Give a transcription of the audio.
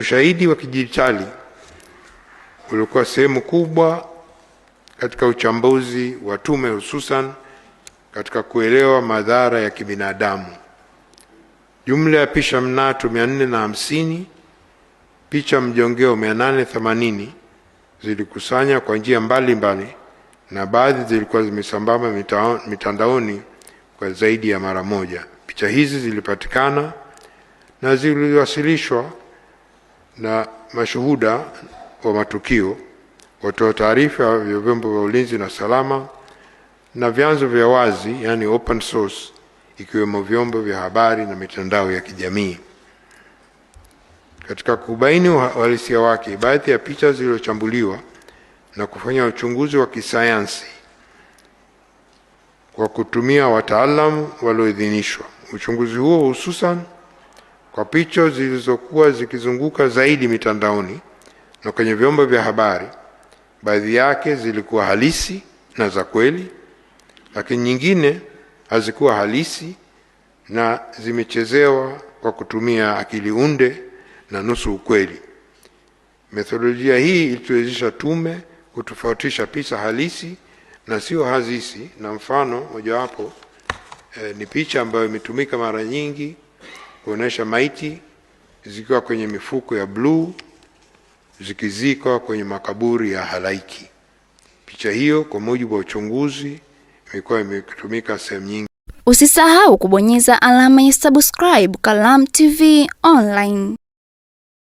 Ushahidi wa kidijitali ulikuwa sehemu kubwa katika uchambuzi wa tume, hususan katika kuelewa madhara ya kibinadamu. Jumla ya picha mnato 450, picha mjongeo 880 zilikusanya kwa njia mbalimbali, na baadhi zilikuwa zimesambamba mitandaoni kwa zaidi ya mara moja. Picha hizi zilipatikana na ziliwasilishwa na mashuhuda wa matukio, watoa taarifa vya vyombo vya ulinzi na salama, na vyanzo vya wazi, yani open source, ikiwemo vyombo vya habari na mitandao ya kijamii. Katika kubaini uhalisia wake, baadhi ya picha zilizochambuliwa na kufanya uchunguzi wa kisayansi kwa kutumia wataalamu walioidhinishwa. Uchunguzi huo hususan kwa picha zilizokuwa zikizunguka zaidi mitandaoni na kwenye vyombo vya habari, baadhi yake zilikuwa halisi na za kweli, lakini nyingine hazikuwa halisi na zimechezewa kwa kutumia akili unde na nusu ukweli. Methodolojia hii ilituwezesha tume kutofautisha picha halisi na sio halisi, na mfano mojawapo ni picha ambayo imetumika mara nyingi kuonesha maiti zikiwa kwenye mifuko ya bluu zikizikwa kwenye makaburi ya halaiki. Picha hiyo kwa mujibu wa uchunguzi imekuwa imetumika sehemu nyingi. Usisahau kubonyeza alama ya subscribe Kalamu TV Online.